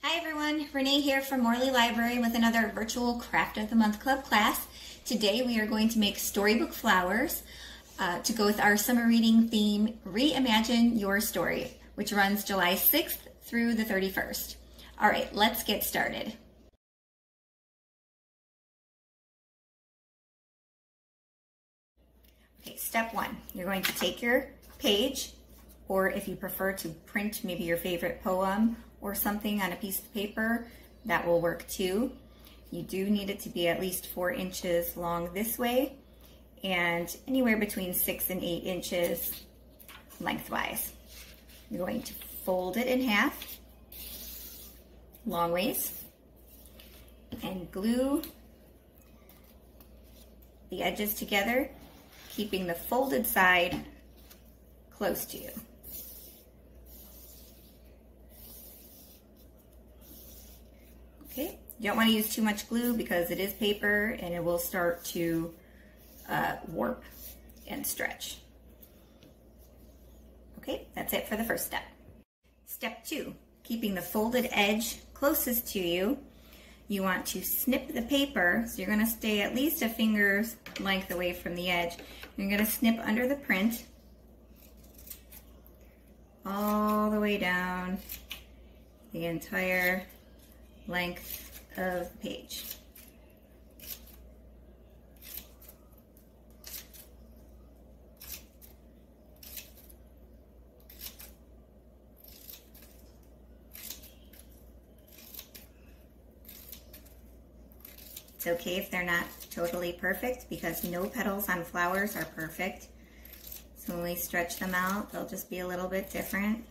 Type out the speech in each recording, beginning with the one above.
Hi everyone, Renee here from Morley Library with another virtual Craft of the Month Club class. Today we are going to make storybook flowers to go with our summer reading theme, Reimagine Your Story, which runs July 6th through the 31st. All right, let's get started. Okay, step one, you're going to take your page, or if you prefer to print maybe your favorite poem or something on a piece of paper, that will work too. You do need it to be at least 4 inches long this way and anywhere between 6 and 8 inches lengthwise. You're going to fold it in half, long ways, and glue the edges together, keeping the folded side close to you. Okay, you don't want to use too much glue because it is paper and it will start to warp and stretch. Okay, that's it for the first step. Step 2, keeping the folded edge closest to you, you want to snip the paper, so you're going to stay at least a finger's length away from the edge. You're going to snip under the print all the way down the entire length of the page. It's okay if they're not totally perfect because no petals on flowers are perfect. So when we stretch them out, they'll just be a little bit different.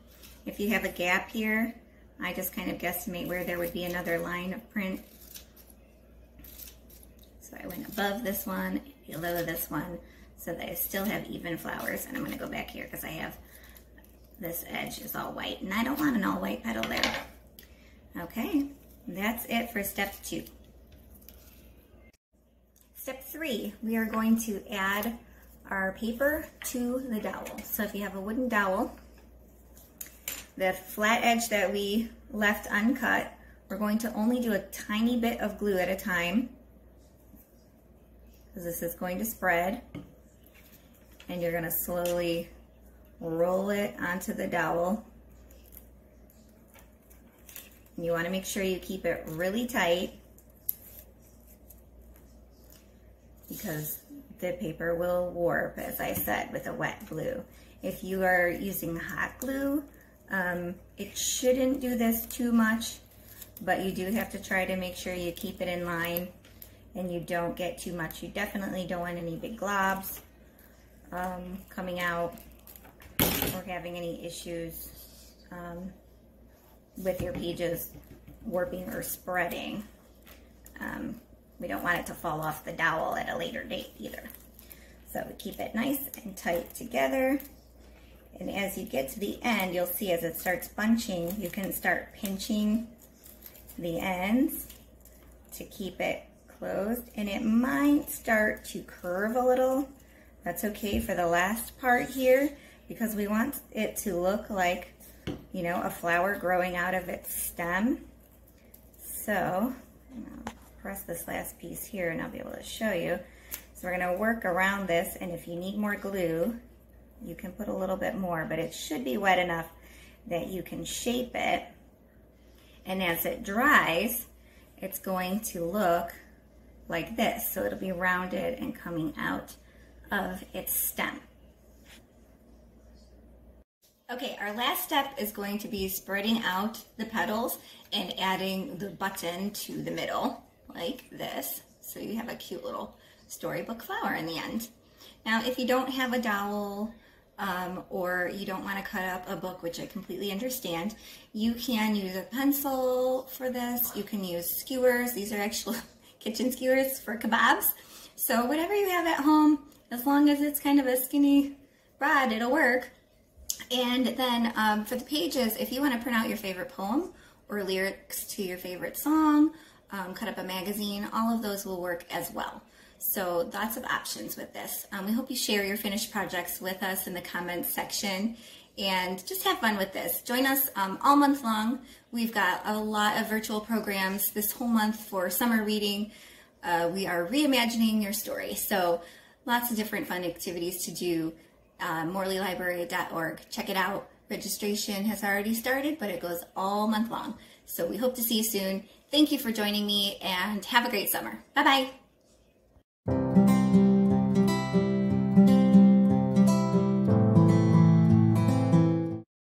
If you have a gap here, I just kind of guesstimate where there would be another line of print. So I went above this one, below this one, so that I still have even flowers. And I'm gonna go back here because I have, this edge is all white and I don't want an all white petal there. Okay, that's it for step 2. Step 3, we are going to add our paper to the dowel. So if you have a wooden dowel, the flat edge that we left uncut, we're going to only do a tiny bit of glue at a time because this is going to spread, and you're going to slowly roll it onto the dowel. And you want to make sure you keep it really tight because the paper will warp, as I said, with a wet glue. If you are using hot glue, it shouldn't do this too much, but you do have to try to make sure you keep it in line and you don't get too much. You definitely don't want any big globs coming out or having any issues with your pages warping or spreading. We don't want it to fall off the dowel at a later date either. So we keep it nice and tight together. And as you get to the end, you'll see as it starts bunching, you can start pinching the ends to keep it closed. And it might start to curve a little. That's okay for the last part here because we want it to look like, you know, a flower growing out of its stem. So I'll press this last piece here and I'll be able to show you. So we're going to work around this, and if you need more glue, you can put a little bit more, but it should be wet enough that you can shape it. And as it dries, it's going to look like this. So it'll be rounded and coming out of its stem. Okay, our last step is going to be spreading out the petals and adding the button to the middle, like this. So you have a cute little storybook flower in the end. Now, if you don't have a dowel or you don't want to cut up a book, which I completely understand, you can use a pencil for this. You can use skewers. These are actual kitchen skewers for kebabs. So whatever you have at home, as long as it's kind of a skinny rod, it'll work. And then for the pages, if you want to print out your favorite poem or lyrics to your favorite song, cut up a magazine, all of those will work as well. So lots of options with this. We hope you share your finished projects with us in the comments section and just have fun with this. Join us all month long. We've got a lot of virtual programs this whole month for summer reading. We are reimagining your story. So lots of different fun activities to do. morleylibrary.org. Check it out. Registration has already started, but it goes all month long. So we hope to see you soon. Thank you for joining me and have a great summer. Bye-bye.